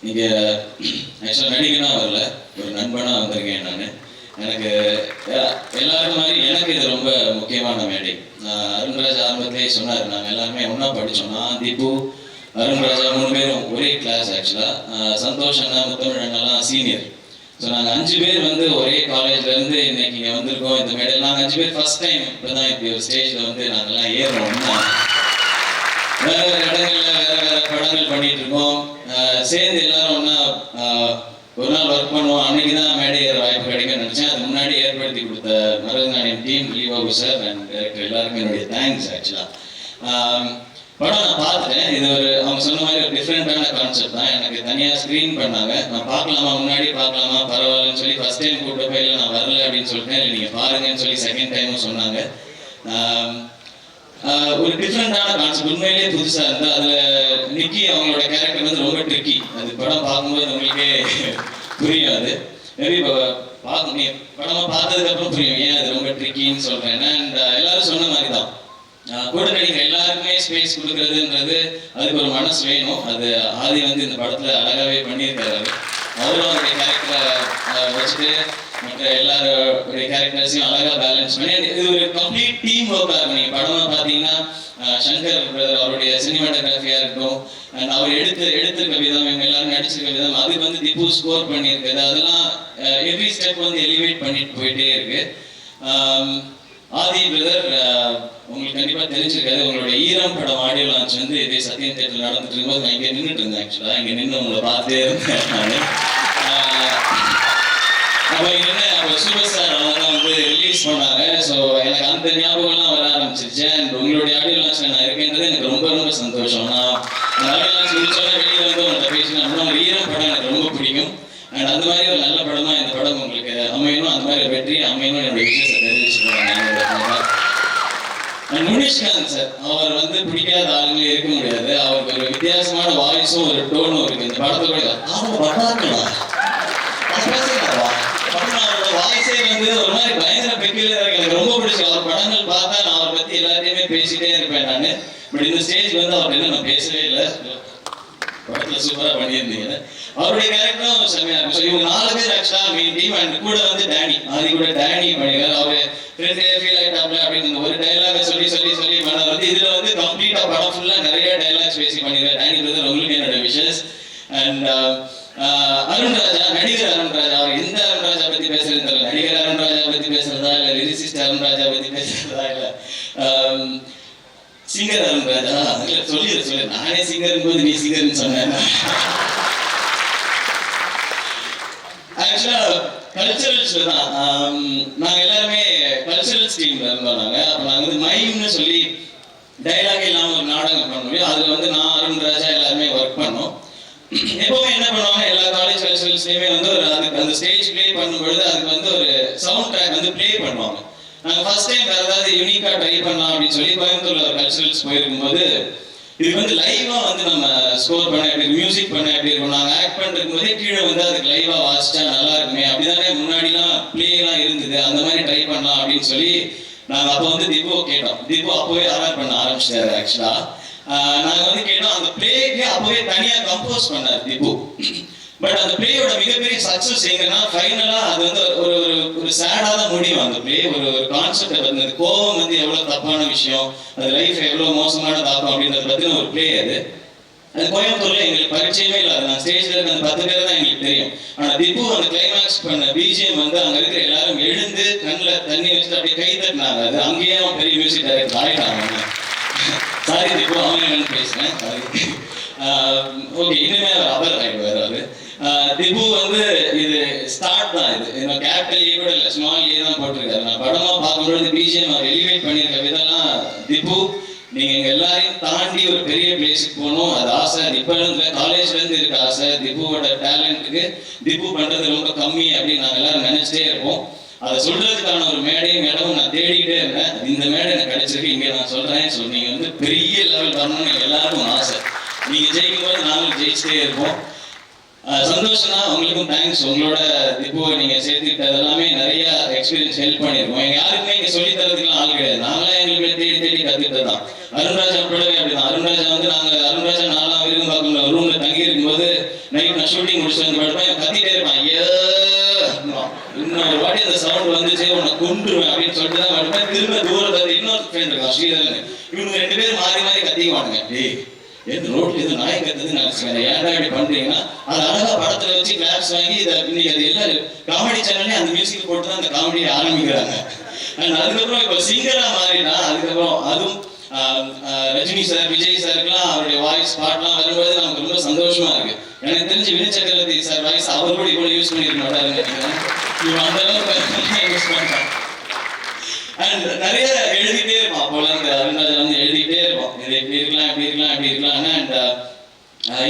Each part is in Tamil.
இங்கே ஆக்சுவலாக நடிகனாக வரல, ஒரு நண்பனாக வந்திருக்கேன் நான். எனக்கு எல்லாரும் மாதிரி எனக்கு இது ரொம்ப முக்கியமான மேடை. அருண்ராஜ் ஆரம்பத்திலே சொன்னார், நாங்கள் எல்லாருமே ஒன்றா படித்தோம். நான், திப்பு, அருண்ராஜா 3 பேரும் ஒரே கிளாஸ். ஆக்சுவலாக சந்தோஷ் அண்ணா, முத்தமிழ் அண்ணாலாம் சீனியர். ஸோ நாங்கள் 5 பேர் வந்து ஒரே காலேஜ்லேருந்து இன்னைக்கு இங்கே வந்திருக்கோம். இந்த மேடையில் நாங்கள் 5 பேர் ஃபர்ஸ்ட் டைம் இப்போ தான் இப்படி ஒரு ஸ்டேஜில் வந்து நாங்கள்லாம் ஏறுறோம்னா, வேறு வேறு இடங்கள்ல வேறு வேறு படங்கள் பண்ணிட்டு இருக்கோம். சேர்ந்து எல்லாரும் ஒன்றா ஒரு நாள் ஒர்க் பண்ணுவோம். அன்னைக்கு தான் மேடை ஏற வாய்ப்பு கிடைக்கும்னு நினச்சேன். அது முன்னாடி ஏற்படுத்தி கொடுத்த மருதநாயகம் டீம், லீவாபு சார் அண்ட் டைரக்டர் எல்லாருக்கும் என்னுடைய தேங்க்ஸ். ஆக்சுவலாக படம் நான் பார்த்துட்டேன். இது ஒரு அவங்க சொன்ன மாதிரி ஒரு டிஃப்ரெண்டான கான்செப்ட் தான். எனக்கு தனியாக ஸ்க்ரீன் பண்ணாங்க. நான் பார்க்கலாமா, முன்னாடி பார்க்கலாமா, பரவாயில்லன்னு சொல்லி ஃபர்ஸ்ட் டைம் கூப்பிட்டு போய் இல்லை நான் வரல அப்படின்னு சொல்லிட்டேன். இல்லை நீங்கள் பாருங்கன்னு சொல்லி செகண்ட் டைமும் சொன்னாங்க. ஒரு டிஃப்ரெண்டான கான்செப்ட், உண்மையிலேயே புதுசாக இருந்தால். அதில் நிக்கி அவங்களோட கேரக்டர் வந்து ரொம்ப ட்ரிக்கி. அது படம் பார்க்கும்போது உங்களுக்கே புரியாது. மேபி இப்போ நீ படமாக பார்த்ததுக்கப்புறம் புரியும் ஏன் அது ரொம்ப ட்ரிக்கின்னு சொல்கிறேன். அண்ட் எல்லாரும் சொன்ன மாதிரி தான், கூட நடிக்கிற எல்லாருக்குமே ஸ்பேஸ் கொடுக்கறதுன்றது அதுக்கு ஒரு மனசு வேணும். அது ஆதி வந்து இந்த படத்தில் அழகாகவே பண்ணியிருக்காரு. அவரும் அவருடைய கேரக்டரை வச்சுட்டு மற்ற எல்லாருடைய கேரக்டர்ஸையும் அழகாக பேலன்ஸ் பண்ணி இது ஒரு கம்ப்ளீட் டீம் ஒர்க்காக இருக்கும். நீங்கள் படமாக பார்த்தீங்கன்னா சங்கர் பிரதர் அவருடைய சினிமாட்டோகிராஃபியாக இருக்கும், அண்ட் அவர் எடுத்திருக்க விதம், இவங்க எல்லாரும் நடிச்சிருக்க விதம், அதுக்கு வந்து திப்பு ஸ்கோர் பண்ணியிருக்காரு. அதெல்லாம் எவ்ரி ஸ்டெப் வந்து எலிவேட் பண்ணிட்டு போயிட்டே இருக்கு. ஆதி பிரதர் உங்களுக்கு கண்டிப்பாக தெரிஞ்சிருக்காது, உங்களுடைய ஈரம் படம் ஆடியோ லான்ச் வந்து இதே சத்யம் தேட்டரில் நடந்துட்டு இருக்கும்போது நான் இங்கே நின்றுட்டு இருந்தேன். ஆக்சுவலாக இங்கே நின்று உங்களை பார்த்தே இருந்தேன் நான். அப்போ என்ன, அப்போ சூப்பர் ஸ்டார் அவங்க வந்து ரிலீஸ் பண்ணாங்க. ஸோ எனக்கு அந்த ஞாபகம்லாம் வர ஆரம்பிச்சிருச்சு. அண்ட் உங்களுடைய ஆடியோ லான்ச்சில் நான் இருக்கேன்றது எனக்கு ரொம்ப ரொம்ப சந்தோஷம். நான் ஆடியோ லான்ச் முடிச்சோன்னா வெளியே வந்து உங்கள்கிட்ட பேசினா ஒரு ஈரம் படம் எனக்கு ரொம்ப பிடிக்கும். அண்ட் அந்த மாதிரி ஒரு நல்ல படமாக இந்த படம் உங்களுக்கு அமையணும், அந்த மாதிரி ஒரு வெற்றி அமையணும் என்னோட விஷயத்தை தெரிவிச்சுக்கிறேன். முனிஷ்காந்த் சார், அவர் வந்து பிடிக்காத ஆளுங்களே இருக்க முடியாது. அவருக்கு ஒரு வித்தியாசமான வாய்ஸும் ஒரு டோனும் இருக்கு. இந்த படத்துல அவரோட வாய்ஸே வந்து ஒரு மாதிரி பயங்கர பெக்குலரா இருக்கு. எனக்கு ரொம்ப பிடிச்சி. அவர் படங்கள் பார்த்தா நான் அவரை பத்தி எல்லாத்தையுமே பேசிட்டே இருப்பேன் நான். பட் இந்த ஸ்டேஜ் வந்து அவர் என்ன நான் பேசவே இல்லை. படத்துல சூப்பரா பண்ணியிருந்தீங்க. அவருடைய கேரக்டரும் செம்மையா இருக்கும். இவங்க 4 பேர் ஆக்சுவலா மெயின் டீம். அண்ட் கூட வந்து டேனி, ஆதி கூட டேனி பண்ணிருக்காரு. அவரு ஃபீல் ஆயிட்டாப்ல அப்படின்னு ஒரு டைலாக சொல்லி சொல்லி சொல்லி பண்ணார். வந்து இதுல வந்து கம்ப்ளீட்டா படம் ஃபுல்லா நிறைய டைலாக்ஸ் பேசி பண்ணிருக்காரு. டேனி பிரதர் உங்களுக்கு என்னோட விஷஸ். அண்ட் அருண்ராஜா, நடிகர் அருண்ராஜா, அவர் எந்த அருண்ராஜா பத்தி பேசுறது தெரியல. நடிகர் அருண்ராஜா பத்தி பேசுறதா இல்ல லிரிசிஸ்ட் அருண்ராஜா பத்தி பேசுறதா இல்ல சிங்கர் அருண்ராஜா இல்ல சொல்லி நானே சிங்கர் போது நீ சிங்கர்னு சொன்னேன். ஆக்சுவலா கல்ச்சரல்ஸ்ல தான் நாங்கள் எல்லாருமே கல்ச்சரல்ஸ் டீம்ல இருந்தோம். அப்போ நாங்கள் வந்து மைம்னு சொல்லி டைலாக் இல்லாமல் ஒரு நாடகம் பண்ண முடியும். அதில் வந்து நான், அருண்ராஜா எல்லாருமே ஒர்க் பண்ணோம். எப்பவுமே என்ன பண்ணுவாங்க, எல்லா காலேஜ் கல்ச்சரல்ஸ்லையுமே வந்து ஒரு அதுக்கு அந்த ஸ்டேஜ் பிளே பண்ணும்பொழுது அதுக்கு வந்து ஒரு சவுண்ட் ட்ராக் வந்து பிளே பண்ணுவாங்க. நாங்கள் ஃபர்ஸ்ட் டைம் வேறு ஏதாவது யூனிக்காக ட்ரை பண்ணலாம் அப்படின்னு சொல்லி கோயம்புத்தூர்ல ஒரு கல்ச்சரல்ஸ் போயிருக்கும்போது இதுக்கு வந்து லைவா வந்து நம்ம ஸ்கோர் பண்ண எப்படி, மியூசிக் பண்ண எப்படி இருக்கும், நாங்கள் ஆக்ட் பண்ணிருக்கும் போதே கீழே வந்து அதுக்கு லைவா வாசிச்சா நல்லா இருக்குமே, அப்படிதானே முன்னாடிலாம் பிளேலாம் இருந்தது, அந்த மாதிரி ட்ரை பண்ணலாம் அப்படின்னு சொல்லி நாங்கள் அப்போ வந்து திப்பு கேட்டோம். திப்பு அப்போவே ஆர்டர் பண்ண ஆரம்பிச்சிட்டாரு. ஆக்சுவலா நாங்கள் வந்து கேட்டோம். அந்த பிளேக்கு அப்போவே தனியாக கம்போஸ் பண்ணார் திப்பு. பட் அந்த பிளேயோட மிகப்பெரிய சக்சஸ் எங்கன்னா ஃபைனலா அது வந்து ஒரு ஒரு சேடா தான் முடியும். அந்த பிளே ஒரு கான்செப்ட் வந்து கோவம் வந்து எவ்வளவு தப்பான விஷயம், அது லைஃப் எவ்வளவு மோசமான தாக்கம் அப்படின்றத பத்தின ஒரு பிளே. அது கோயம்புத்தூர்ல எங்களுக்கு பரிச்சயமே இல்லை. நான் ஸ்டேஜ்ல இருக்க அந்த 10 பேர் தான் எங்களுக்கு தெரியும். ஆனா திப்பு அந்த கிளைமேக்ஸ் பண்ண பிஜிஎம் வந்து அங்க இருக்கிற எல்லாரும் எழுந்து கண்ணில் தண்ணி வச்சுட்டு அப்படியே கை தட்டினாங்க. அது அங்கேயே அவன் பெரிய மியூசிக் டைரக்டர் ஆயிட்டாங்க. சாரி திப்பு, அவன் பேசுறேன். ஓகே, இனிமே அவர் ஆயிடுவார். அவரு திப்பு வந்து இது ஸ்டார்ட் தான். இது கேபிட்டல் ஏ கூட இல்லை, ஸ்மால் ஏ தான் போட்டிருக்காரு. நான் படமா பார்க்கும்பொழுது பிஜிஎம் அவர் எலிவேட் பண்ணியிருக்க விதம்லாம் திப்பு நீங்க எங்க எல்லாரையும் தாண்டி ஒரு பெரிய பிளேஸுக்கு போகணும், அது ஆசை. இப்ப இருந்து காலேஜ்ல இருந்து இருக்க ஆசை. திப்புவோட டேலண்ட்டுக்கு திப்பு பண்றது ரொம்ப கம்மி அப்படின்னு நாங்கள் எல்லாரும் நினைச்சிட்டே இருப்போம். அதை சொல்றதுக்கான ஒரு மேடையும் இடமும் நான் தேடிக்கிட்டே இருந்தேன். இந்த மேடை எனக்கு கிடைச்சிருக்கு. இங்க நான் சொல்றேன். ஸோ நீங்க வந்து பெரிய லெவல் வரணும்னு எங்க எல்லாருக்கும் ஆசை. நீங்க ஜெயிக்கும் போது நாங்களும் ஜெயிச்சுட்டே இருப்போம். சந்தோஷம் தான். உங்களுக்கும் தேங்க்ஸ். உங்களோட இப்போ நீங்க சேர்த்துக்கிட்ட எல்லாமே நிறைய எக்ஸ்பீரியன்ஸ் ஹெல்ப் பண்ணிருக்கோம். எங்க யாருக்குமே இங்க சொல்லி தரதுக்குலாம் ஆள் கிடையாது. நாங்களே எங்களுக்கு தேடி தேடி கத்துக்கிட்டு தான். அருண்ராஜா கூடவே அப்படிதான். அருண்ராஜா வந்து நாங்க அருண்ராஜா 4ஆம் விரும்பாக்கம் ரூம்ல தங்கி இருக்கும்போது நைட் அப்படின்னு நான் ஷூட்டிங் முடிச்சுட்டு வந்து படுப்பேன், கத்திட்டே இருப்பான், ஐயோ இன்னொரு வாட்டி அந்த சவுண்ட் வந்துச்சு உன்னை கொண்டுருவேன் அப்படின்னு சொல்லிட்டு தான் படுப்பேன். திரும்ப தூரத்தில் இன்னொரு ஃப்ரெண்ட் இருக்கான் ஸ்ரீதரன், இவங்க 2 பேரும் மாறி மாறி கத்திக்குவானுங்க. டேய் எது ரோட்ல எதுவும் நாய் கத்துதுன்னு நினைச்சுக்கேன், ஏன்டா இப்படி பண்றீங்கன்னா அது அழகா படத்துல வச்சு கிளாப்ஸ் வாங்கி இதை இன்னைக்கு அது எல்லாம் காமெடி சேனல்லே அந்த மியூசிக் போட்டு தான் அந்த காமெடியை ஆரம்பிக்கிறாங்க. அண்ட் அதுக்கப்புறம் இப்போ சிங்கரா மாறினா அதுக்கப்புறம் அதுவும் ரஜினி சார் விஜய் சாருக்குலாம் அவருடைய வாய்ஸ் பாட்டெலாம் வரும்போது நமக்கு ரொம்ப சந்தோஷமா இருக்கு. எனக்கு தெரிஞ்சு வினய் சக்கரவர்த்தி சார் வாய்ஸ் அவர் கூட இவ்வளோ யூஸ் பண்ணிருக்க மாட்டாருன்னு நினைக்கிறேன். இவன் அந்த அளவுக்கு யூஸ் பண்ணிட்டான். அண்ட் நிறைய எழுதிட்டே இருப்பான். அப்போலாம் இந்த அருண்ராஜா வந்து எழுதிட்டே இருப்போம், இது எப்படி இருக்கலாம் இப்படி இருக்கலாம் இப்படி இருக்கலாம். அண்ட்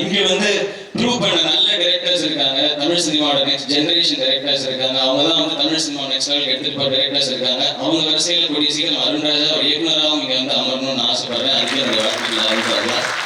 இங்க வந்து ப்ரூவ் பண்ண நல்ல டைரக்டர்ஸ் இருக்காங்க, தமிழ் சினிமாவோட நெக்ஸ்ட் ஜெனரேஷன் டைரக்டர்ஸ் இருக்காங்க. அவங்க தான் வந்து தமிழ் சினிமா நெக்ஸ்ட் லெவலுக்கு எடுத்துட்டு போகிற டைரக்டர்ஸ் இருக்காங்க. அவங்க வரிசையில் கூடிய சீக்கிரம் அருண்ராஜா ஒரு இயக்குனராகவும் இங்கே வந்து அமரணும்னு ஆசைப்படுறேன். அதுக்கு என்னோட வாழ்க்கையில்